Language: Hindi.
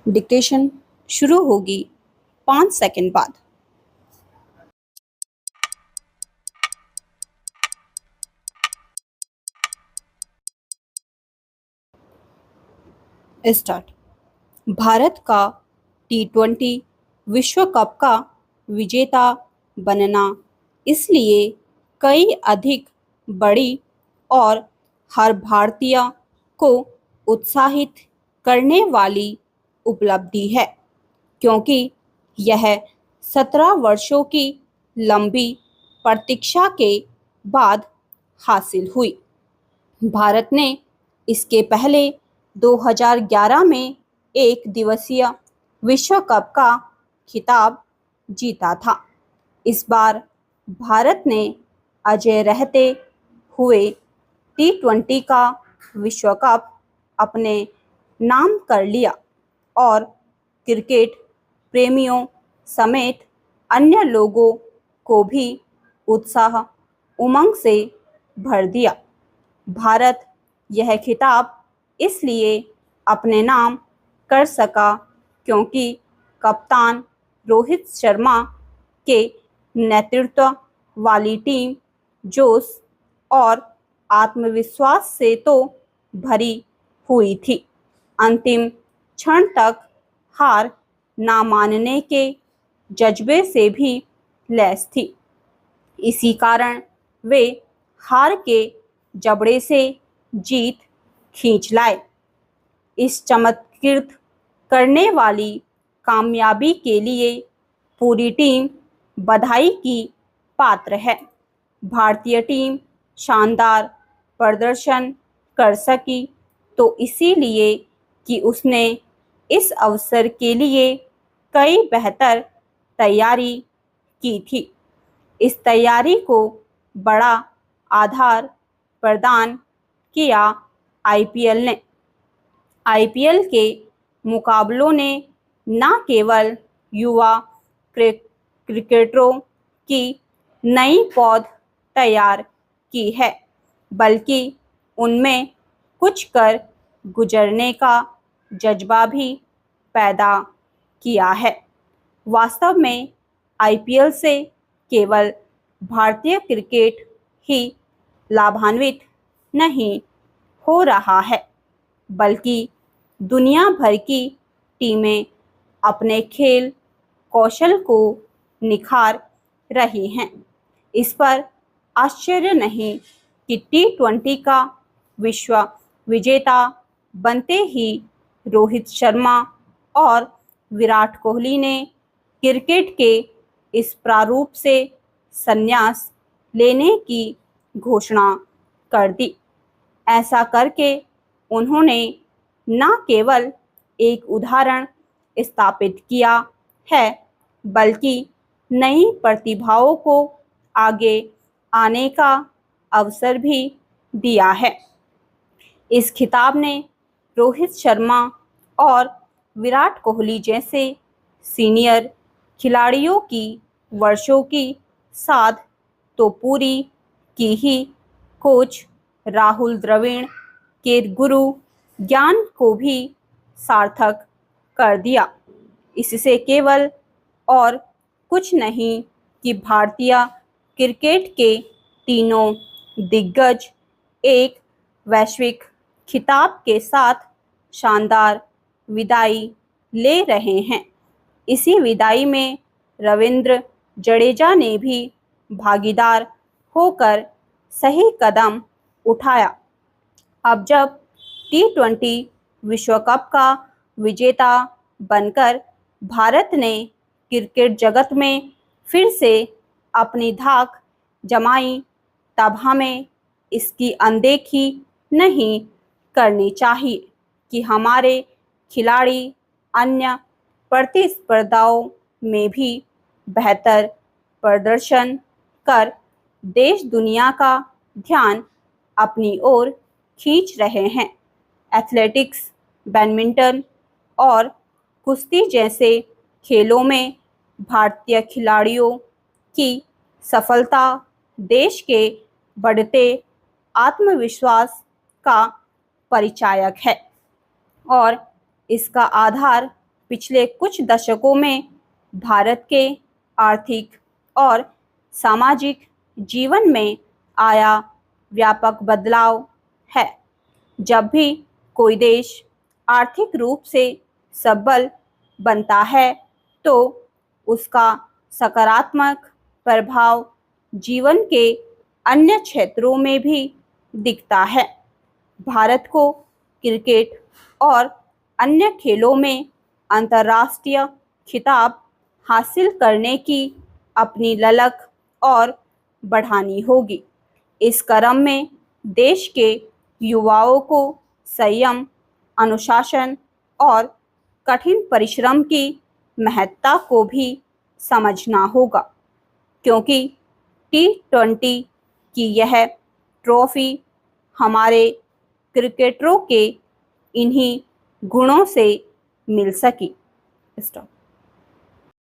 डिक्टेशन शुरू होगी 5 सेकंड बाद। स्टार्ट। भारत का T20 विश्व कप का विजेता बनना इसलिए कई अधिक बड़ी और हर भारतीय को उत्साहित करने वाली उपलब्धि है, क्योंकि यह 17 वर्षों की लंबी प्रतीक्षा के बाद हासिल हुई। भारत ने इसके पहले 2011 में एक दिवसीय विश्व कप का खिताब जीता था। इस बार भारत ने अजेय रहते हुए T20 का विश्व कप अपने नाम कर लिया और क्रिकेट प्रेमियों समेत अन्य लोगों को भी उत्साह उमंग से भर दिया। भारत यह खिताब इसलिए अपने नाम कर सका क्योंकि कप्तान रोहित शर्मा के नेतृत्व वाली टीम जोश और आत्मविश्वास से तो भरी हुई थी। अंतिम क्षण तक हार ना मानने के जज्बे से भी लैस थी। इसी कारण वे हार के जबड़े से जीत खींच लाए। इस चमत्कृत करने वाली कामयाबी के लिए पूरी टीम बधाई की पात्र है। भारतीय टीम शानदार प्रदर्शन कर सकी तो इसीलिए कि उसने इस अवसर के लिए कई बेहतर तैयारी की थी। इस तैयारी को बड़ा आधार प्रदान किया आईपीएल ने। आईपीएल के मुकाबलों ने न केवल युवा क्रिकेटरों की नई पौध तैयार की है, बल्कि उनमें कुछ कर गुजरने का जज्बा भी पैदा किया है। वास्तव में आईपीएल से केवल भारतीय क्रिकेट ही लाभान्वित नहीं हो रहा है, बल्कि दुनिया भर की टीमें अपने खेल कौशल को निखार रही हैं। इस पर आश्चर्य नहीं कि T20 का विश्व विजेता बनते ही रोहित शर्मा और विराट कोहली ने क्रिकेट के इस प्रारूप से संन्यास लेने की घोषणा कर दी। ऐसा करके उन्होंने न केवल एक उदाहरण स्थापित किया है, बल्कि नई प्रतिभाओं को आगे आने का अवसर भी दिया है। इस खिताब ने रोहित शर्मा और विराट कोहली जैसे सीनियर खिलाड़ियों की वर्षों की साध तो पूरी की ही, कोच राहुल द्रविड़ के गुरु ज्ञान को भी सार्थक कर दिया। इससे केवल और कुछ नहीं कि भारतीय क्रिकेट के तीनों दिग्गज एक वैश्विक खिताब के साथ शानदार विदाई ले रहे हैं। इसी विदाई में रविंद्र जडेजा ने भी भागीदार होकर सही कदम उठाया। अब जब T20 विश्व कप का विजेता बनकर भारत ने क्रिकेट जगत में फिर से अपनी धाक जमाई, तब हमें इसकी अनदेखी नहीं करनी चाहिए कि हमारे खिलाड़ी अन्य प्रतिस्पर्धाओं में भी बेहतर प्रदर्शन कर देश दुनिया का ध्यान अपनी ओर खींच रहे हैं। एथलेटिक्स, बैडमिंटन और कुश्ती जैसे खेलों में भारतीय खिलाड़ियों की सफलता देश के बढ़ते आत्मविश्वास का परिचायक है और इसका आधार पिछले कुछ दशकों में भारत के आर्थिक और सामाजिक जीवन में आया व्यापक बदलाव है। जब भी कोई देश आर्थिक रूप से सबल बनता है तो उसका सकारात्मक प्रभाव जीवन के अन्य क्षेत्रों में भी दिखता है। भारत को क्रिकेट और अन्य खेलों में अंतर्राष्ट्रीय खिताब हासिल करने की अपनी ललक और बढ़ानी होगी। इस क्रम में देश के युवाओं को संयम, अनुशासन और कठिन परिश्रम की महत्ता को भी समझना होगा, क्योंकि T20 की यह ट्रॉफी हमारे क्रिकेटरों के इन्हीं गुणों से मिल सकी। स्टॉप।